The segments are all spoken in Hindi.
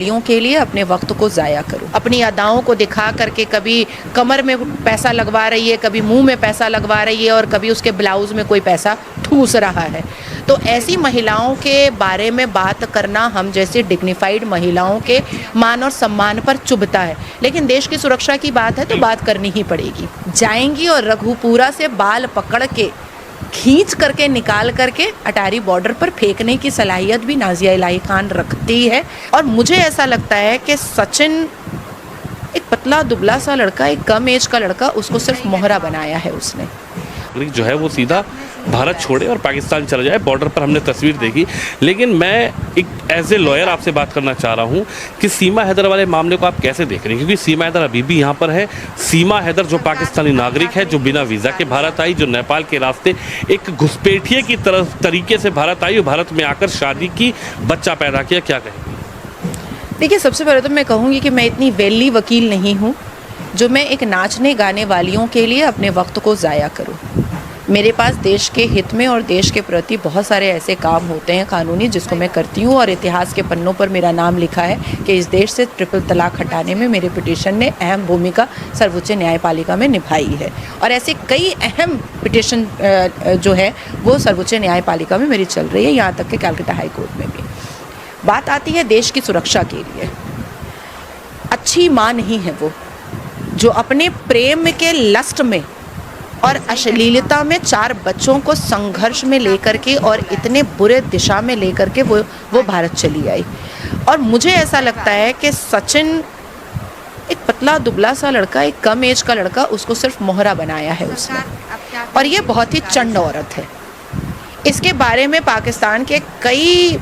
के लिए अपने वक्त को ज़ाया करूं, अपनी अदाओं को दिखा करके कभी कमर में पैसा लगवा रही है, कभी मुंह में पैसा लगवा रही है और कभी उसके ब्लाउज में कोई पैसा ठूस रहा है। तो ऐसी महिलाओं के बारे में बात करना हम जैसी डिग्निफाइड महिलाओं के मान और सम्मान पर चुभता है, लेकिन देश की सुरक्षा की बात है तो बात करनी ही पड़ेगी। जाएंगी और रघुपुरा से बाल पकड़ के खींच करके निकाल करके अटारी बॉर्डर पर फेंकने की सलाहियत भी नाजिया इलाही खान रखती है। और मुझे ऐसा लगता है कि सचिन एक पतला दुबला सा लड़का, एक कम एज का लड़का, उसको सिर्फ मोहरा बनाया है उसने। जो है वो सीधा भारत छोड़े और पाकिस्तान चला जाए। बॉर्डर पर हमने तस्वीर देखी, लेकिन मैं एक एज ए लॉयर आपसे बात करना चाह रहा हूँ कि सीमा हैदर वाले मामले को आप कैसे देख रहे हैं, क्योंकि सीमा हैदर अभी भी यहाँ पर है। सीमा हैदर जो पाकिस्तानी नागरिक है, जो बिना वीज़ा के भारत आई, जो नेपाल के रास्ते एक घुसपैठिए की तरह तरीके से भारत आई और भारत में आकर शादी की, बच्चा पैदा किया, क्या कहें? देखिए, सबसे पहले तो मैं कहूँगी कि मैं इतनी वेली वकील नहीं हूँ जो मैं एक नाचने गाने वालियों के लिए अपने वक्त को ज़ाया करूँ। मेरे पास देश के हित में और देश के प्रति बहुत सारे ऐसे काम होते हैं कानूनी, जिसको मैं करती हूँ और इतिहास के पन्नों पर मेरा नाम लिखा है कि इस देश से ट्रिपल तलाक हटाने में मेरे पिटीशन ने अहम भूमिका सर्वोच्च न्यायपालिका में निभाई है। और ऐसे कई अहम पिटीशन जो है वो सर्वोच्च न्यायपालिका में मेरी चल रही है, यहाँ तक कि कैलकाटा हाई कोर्ट में भी। बात आती है देश की सुरक्षा के लिए। अच्छी माँ नहीं है वो जो अपने प्रेम के लस्ट में और अश्लीलता में 4 बच्चों को संघर्ष में लेकर के और इतने बुरे दिशा में लेकर के वो भारत चली आई। और मुझे ऐसा लगता है कि सचिन एक पतला दुबला सा लड़का, एक कम एज का लड़का, उसको सिर्फ मोहरा बनाया है उसने। और ये बहुत ही चंड औरत है। इसके बारे में पाकिस्तान के कई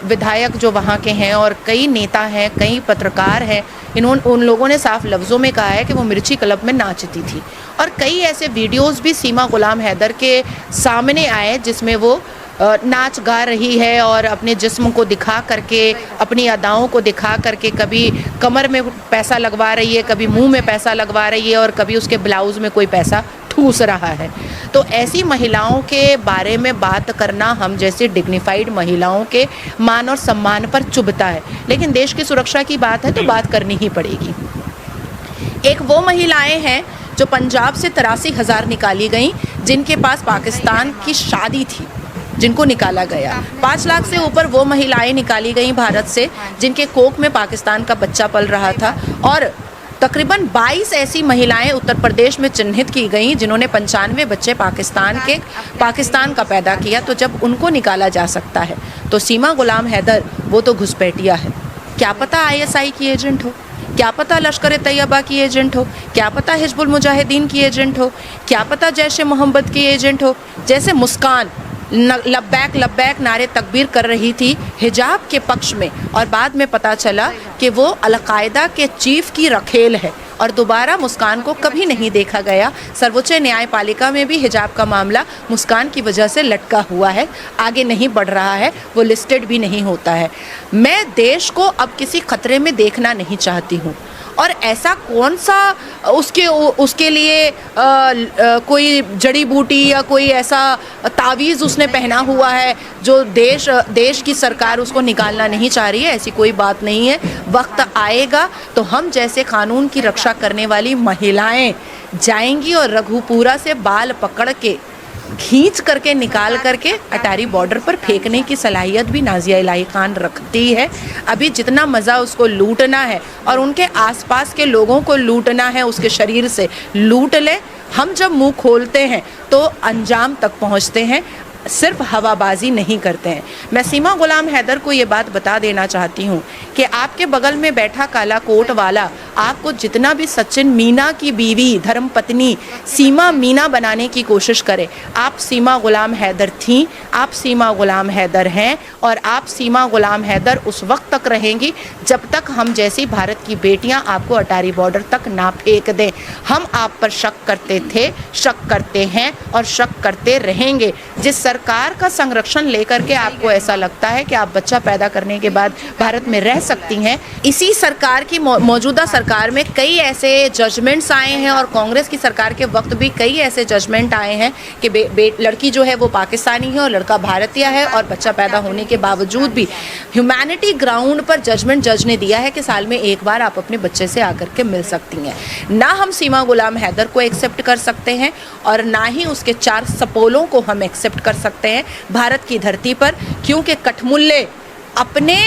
विधायक जो वहाँ के हैं और कई नेता हैं, कई पत्रकार हैं, उन लोगों ने साफ लफ्ज़ों में कहा है कि वो मिर्ची क्लब में नाचती थी। और कई ऐसे वीडियोस भी सीमा गुलाम हैदर के सामने आए जिसमें वो नाच गा रही है और अपने जिस्म को दिखा करके, अपनी अदाओं को दिखा करके कभी कमर में पैसा लगवा रही है, कभी मुंह में पैसा लगवा रही है और कभी उसके ब्लाउज में कोई पैसा ठूस रहा है। तो ऐसी महिलाओं के बारे में बात करना हम जैसी डिग्निफाइड महिलाओं के मान और सम्मान पर चुभता है, लेकिन देश की सुरक्षा की बात है तो बात करनी ही पड़ेगी। एक वो महिलाएं हैं जो पंजाब से 83,000 निकाली गई, जिनके पास पाकिस्तान की शादी थी, जिनको निकाला गया। 5 लाख से ऊपर वो महिलाएं निकाली गई भारत से जिनके कोख में पाकिस्तान का बच्चा पल रहा था। और तकरीबन 22 ऐसी महिलाएं उत्तर प्रदेश में चिन्हित की गई जिन्होंने 95 बच्चे पाकिस्तान का पैदा किया। तो जब उनको निकाला जा सकता है तो सीमा गुलाम हैदर वो तो घुसपैठिया है। क्या पता ISI की एजेंट हो, क्या पता लश्कर तैयबा की एजेंट हो, क्या पता हिजबुल मुजाहिदीन की एजेंट हो, क्या पता जैश मोहम्मद की एजेंट हो। जैसे मुस्कान लब्बैक लब्बैक नारे तकबीर कर रही थी हिजाब के पक्ष में, और बाद में पता चला कि वो अलकायदा के चीफ की रखेल है और दोबारा मुस्कान को कभी नहीं देखा गया। सर्वोच्च न्यायपालिका में भी हिजाब का मामला मुस्कान की वजह से लटका हुआ है, आगे नहीं बढ़ रहा है, वो लिस्टेड भी नहीं होता है। मैं देश को अब किसी खतरे में देखना नहीं चाहती हूँ। और ऐसा कौन सा उसके लिए कोई जड़ी बूटी या कोई ऐसा तावीज़ उसने पहना हुआ है जो देश की सरकार उसको निकालना नहीं चाह रही है? ऐसी कोई बात नहीं है। वक्त आएगा तो हम जैसे कानून की रक्षा करने वाली महिलाएं जाएंगी और रघुपुरा से बाल पकड़ के खींच करके निकाल करके अटारी बॉर्डर पर फेंकने की सलाहियत भी नाजिया इलाही खान रखती है। अभी जितना मज़ा उसको लूटना है और उनके आसपास के लोगों को लूटना है, उसके शरीर से लूट ले। हम जब मुंह खोलते हैं तो अंजाम तक पहुंचते हैं, सिर्फ हवाबाजी नहीं करते हैं। मैं सीमा गुलाम हैदर को ये बात बता देना चाहती हूँ कि आपके बगल में बैठा काला कोट वाला आपको जितना भी सचिन मीना की बीवी, धर्म पत्नी सीमा मीना बनाने की कोशिश करे, आप सीमा गुलाम हैदर थीं, आप सीमा गुलाम हैदर हैं और आप सीमा गुलाम हैदर उस वक्त तक रहेंगी जब तक हम जैसी भारत की बेटियां आपको अटारी बॉर्डर तक ना फेंक दें। हम आप पर शक करते थे, शक करते हैं और शक करते रहेंगे। जिस सरकार का संरक्षण लेकर के आपको ऐसा लगता है कि आप बच्चा पैदा करने के बाद भारत में रह सकती हैं। इसी सरकार की मौजूदा सरकार में कई ऐसे जजमेंट्स आए हैं और कांग्रेस की सरकार के वक्त भी कई ऐसे जजमेंट आए हैं कि लड़की जो है वो पाकिस्तानी है और लड़का भारतीय है, और बच्चा पैदा होने के बावजूद भी ह्यूमैनिटी ग्राउंड पर जजमेंट जज ने दिया है कि साल में एक बार आप अपने बच्चे से आकर के मिल सकती हैं। ना हम सीमा गुलाम हैदर को एक्सेप्ट कर सकते हैं और ना ही उसके 4 सपोलों को हम एक्सेप्ट कर सकते हैं भारत की धरती पर, क्योंकि कठमुल्ले अपने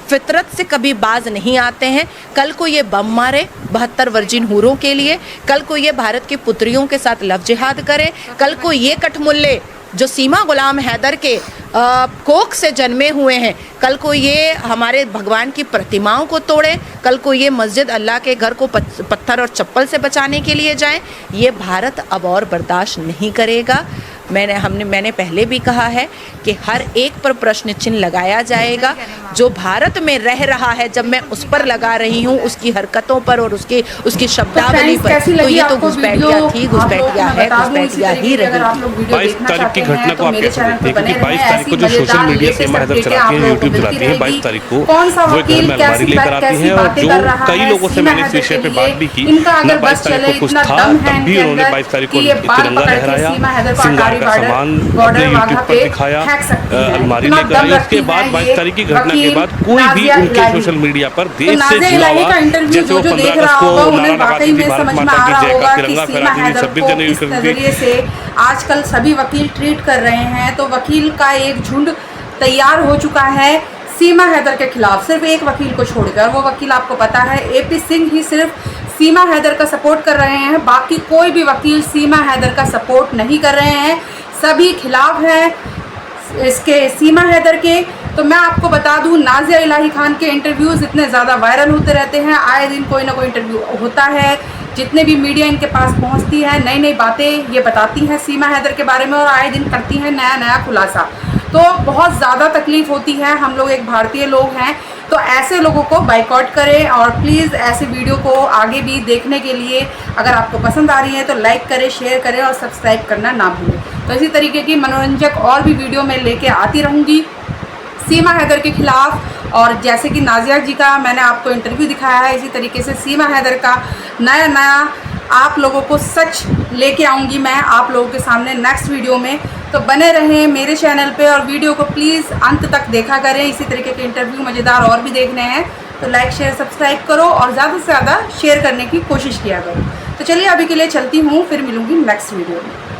फितरत से कभी बाज नहीं आते हैं। कल को ये बम मारे 72 वर्जिन हूरों के लिए, कल को ये भारत की पुत्रियों के साथ लव जिहाद करें, कल को ये कठमुल्ले जो सीमा गुलाम हैदर के कोख से जन्मे हुए हैं, कल को ये हमारे भगवान की प्रतिमाओं को तोड़ें, कल को ये मस्जिद अल्लाह के घर को पत्थर और चप्पल से बचाने के लिए जाएं, ये भारत अब और बर्दाश्त नहीं करेगा। मैंने पहले भी कहा है कि हर एक पर प्रश्न चिन्ह लगाया जाएगा। जो भारत में रह रहा है, जब मैं उस पर लगा रही हूँ, उसकी हरकतों पर और उसकी शब्दावली पर, तो ये तो घुसपैठिया थी, घुसपैठिया है, घुसपैठिया ही रहेगी। 22 तारीख की घटना को आप कैसे देखते हैं? क्योंकि 22 तारीख को जो सोशल मीडिया सीमा हैदर चलाती हैं, यूट्यूब चलाती हैं, 22 तारीख को वो घर में अलमारी लेकर आती हैं और जो कई लोगों से मैंने इस विषय पे बात भी की ना 22 तारीख को कुछ था, तब भी उन्होंने 22 तारीख को तिरंगा लहराया, श्रृंगार का सामान अपने यूट्यूब पर दिखाया, अलमारी लेकर आई। उसके बाद 22 तारीख की घटना के बाद कोई भी उनके सोशल मीडिया पर देश से जुड़ा हुआ, जैसे वो 15 अगस्त को नारा लगाती थी भारत माता की जय का, तिरंगा फहराती थी, 26 जनवरी करती थी, आजकल सभी वकील ट्रीट कर रहे हैं। तो वकील का एक झुंड तैयार हो चुका है सीमा हैदर के खिलाफ, सिर्फ एक वकील को छोड़कर। वो वकील आपको पता है AP सिंह ही सिर्फ सीमा हैदर का सपोर्ट कर रहे हैं, बाकी कोई भी वकील सीमा हैदर का सपोर्ट नहीं कर रहे हैं, सभी खिलाफ हैं इसके सीमा हैदर के। तो मैं आपको बता दूं, नाज़िया इलाही खान के इंटरव्यूज़ इतने ज़्यादा वायरल होते रहते हैं, आए दिन कोई ना कोई इंटरव्यू होता है, जितने भी मीडिया इनके पास पहुंचती है नई नई बातें ये बताती हैं सीमा हैदर के बारे में और आए दिन करती हैं नया नया खुलासा। तो बहुत ज़्यादा तकलीफ़ होती है, हम लोग एक भारतीय लोग हैं, तो ऐसे लोगों को बाइकआउट करें और प्लीज़ ऐसे वीडियो को आगे भी देखने के लिए अगर आपको पसंद आ रही है तो लाइक करें, शेयर करें और सब्सक्राइब करना ना भूलें। तो इसी तरीके की मनोरंजक और भी वीडियो मैं लेके आती रहूँगी सीमा हैदर के खिलाफ। और जैसे कि नाज़िया जी का मैंने आपको इंटरव्यू दिखाया है, इसी तरीके से सीमा हैदर का नया नया आप लोगों को सच लेके आऊँगी मैं आप लोगों के सामने नेक्स्ट वीडियो में। तो बने रहें मेरे चैनल पे और वीडियो को प्लीज़ अंत तक देखा करें। इसी तरीके के इंटरव्यू मज़ेदार और भी देखने हैं तो लाइक शेयर सब्सक्राइब करो और ज़्यादा से ज़्यादा शेयर करने की कोशिश किया करो। तो चलिए अभी के लिए चलती हूँ, फिर मिलूँगी नेक्स्ट वीडियो में।